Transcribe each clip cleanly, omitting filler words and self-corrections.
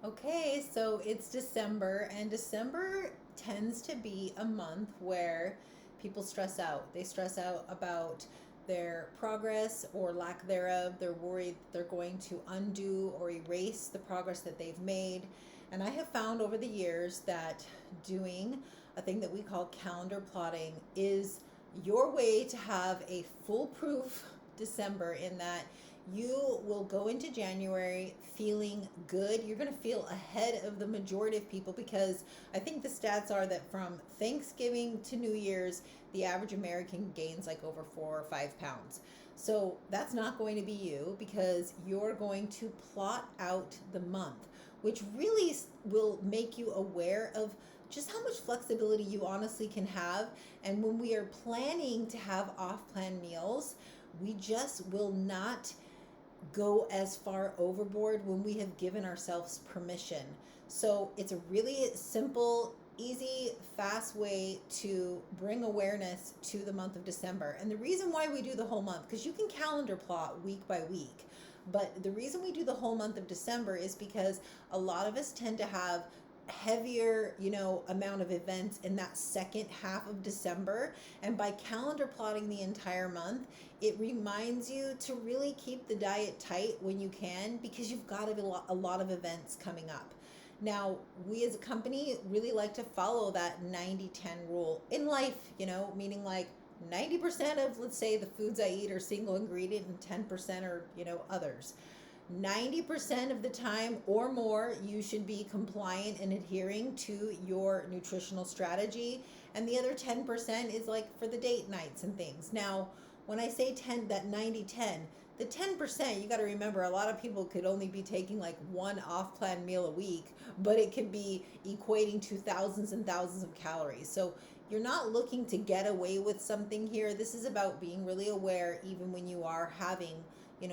Okay, so it's December, and December tends to be a month where people stress out. They stress out about their progress or lack thereof. They're worried they're going to undo or erase the progress that they've made. And I have found over the years that doing a thing that we call calendar plotting is your way to have a foolproof December, in that you will go into January feeling good. You're going to feel ahead of the majority of people, because I think the stats are that from Thanksgiving to New Year's, the average American gains like over 4 or 5 pounds. So that's not going to be you, because you're going to plot out the month, which really will make you aware of just how much flexibility you honestly can have. And when we are planning to have off plan meals, we just will not go as far overboard when we have given ourselves permission. So it's a really simple, easy, fast way to bring awareness to the month of December. And the reason why we do the whole month, because you can calendar plot week by week, but the reason we do the whole month of December is because a lot of us tend to have heavier, amount of events in that second half of December. And by calendar plotting the entire month, it reminds you to really keep the diet tight when you can, because you've got a lot of events coming up. Now, we as a company really like to follow that 90-10 rule in life, meaning like 90% of, let's say, the foods I eat are single ingredient and 10% are, others. 90% of the time or more, you should be compliant and adhering to your nutritional strategy. And the other 10% is like for the date nights and things. Now, when I say 10, that 90-10, the 10%, you got to remember, a lot of people could only be taking like one off plan meal a week, but it could be equating to thousands and thousands of calories. So you're not looking to get away with something here. This is about being really aware, even when you are having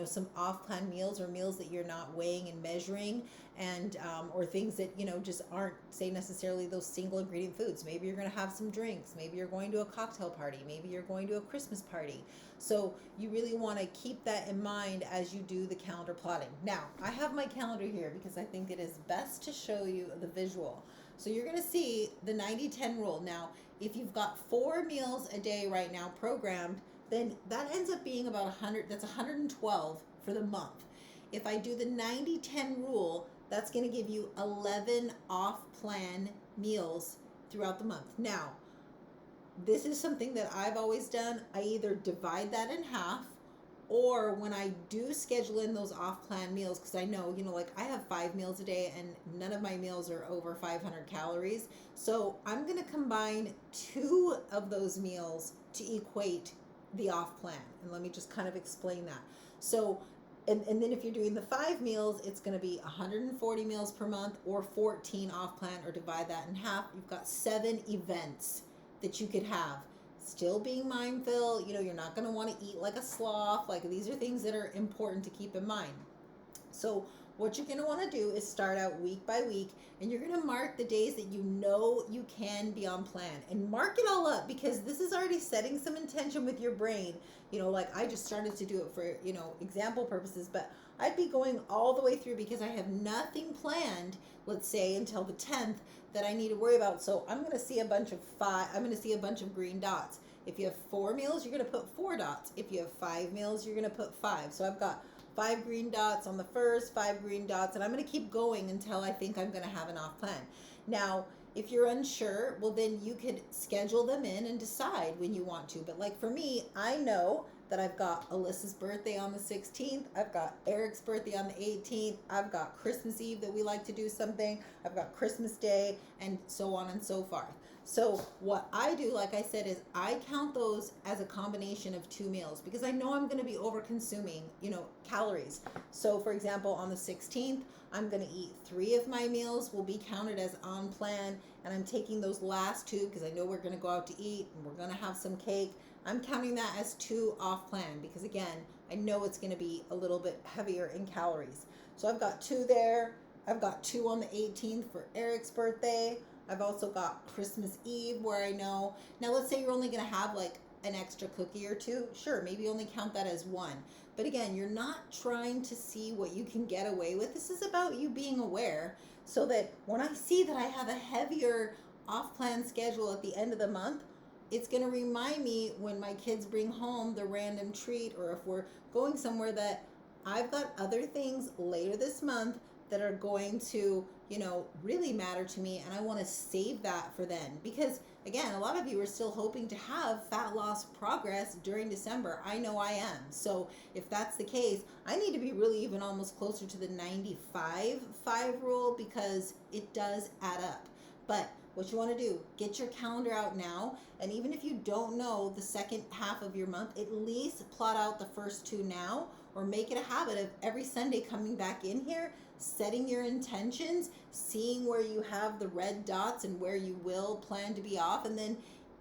some off-plan meals or meals that you're not weighing and measuring, and or things that just aren't, say, necessarily those single ingredient foods. Maybe you're going to have some drinks, maybe you're going to a cocktail party, maybe you're going to a Christmas party. So you really want to keep that in mind as you do the calendar plotting. Now, I have my calendar here because I think it is best to show you the visual. So you're going to see the 90-10 rule. Now, if you've got 4 meals a day right now programmed, then that ends up being about 100, that's 112 for the month. If I do the 90-10 rule, that's going to give you 11 off-plan meals throughout the month. Now, this is something that I've always done. I either divide that in half, or when I do schedule in those off-plan meals, because I know, like I have 5 meals a day and none of my meals are over 500 calories. So I'm going to combine 2 of those meals to equate the off plan. And let me just kind of explain that. So, and then if you're doing the 5 meals, it's going to be 140 meals per month, or 14 off plan, or divide that in half. You've got 7 events that you could have. Still being mindful, you're not going to want to eat like a sloth. Like, these are things that are important to keep in mind. So what you're going to want to do is start out week by week, and you're going to mark the days that you can be on plan, and mark it all up, because this is already setting some intention with your brain. Like I just started to do it for, example purposes, but I'd be going all the way through because I have nothing planned, let's say, until the 10th that I need to worry about. So I'm going to see a bunch of green dots. If you have 4 meals, you're going to put 4 dots. If you have 5 meals, you're going to put 5. So I've got 5 green dots on the first, 5 green dots, and I'm going to keep going until I think I'm going to have an off plan. Now, if you're unsure, well, then you could schedule them in and decide when you want to. But like for me, I know that I've got Alyssa's birthday on the 16th. I've got Eric's birthday on the 18th. I've got Christmas Eve that we like to do something. I've got Christmas Day, and so on and so forth. So what I do, like I said, is I count those as a combination of 2 meals, because I know I'm going to be over consuming, calories. So for example, on the 16th, I'm going to eat 3 of my meals will be counted as on plan, and I'm taking those last 2 because I know we're going to go out to eat and we're going to have some cake. I'm counting that as 2 off plan, because again, I know it's going to be a little bit heavier in calories. So I've got 2 there. I've got 2 on the 18th for Eric's birthday. I've also got Christmas Eve, where I know, now let's say you're only going to have like an extra cookie or 2. Sure, maybe only count that as 1. But again, you're not trying to see what you can get away with. This is about you being aware. so that when I see that I have a heavier off plan schedule at the end of the month, it's going to remind me when my kids bring home the random treat, or if we're going somewhere, that I've got other things later this month that are going to, really matter to me, and I want to save that for then. Because again, a lot of you are still hoping to have fat loss progress during December. I know I am. So if that's the case, I need to be really even almost closer to the 95-5 rule, because it does add up. But what you want to do, get your calendar out now, and even if you don't know the second half of your month, at least plot out the first two now, or make it a habit of every Sunday coming back in here, setting your intentions, seeing where you have the red dots and where you will plan to be off, and then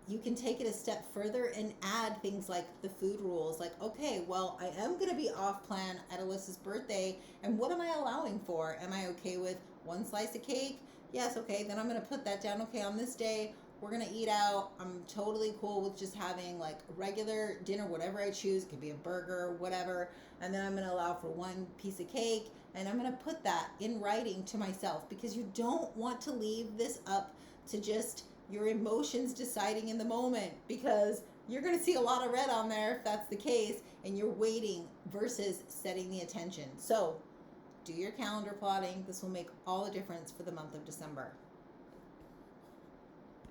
you can take it a step further and add things like the food rules. Like, okay, well, I am going to be off plan at Alyssa's birthday, and what am I allowing for? Am I okay with one slice of cake? Yes, okay, then I'm going to put that down. Okay, on this day, we're going to eat out. I'm totally cool with just having like a regular dinner, whatever I choose. It could be a burger, whatever. And then I'm going to allow for one piece of cake. And I'm going to put that in writing to myself, because you don't want to leave this up to just your emotions deciding in the moment, because you're going to see a lot of red on there if that's the case, and you're waiting versus setting the attention. So do your calendar plotting. This will make all the difference for the month of December.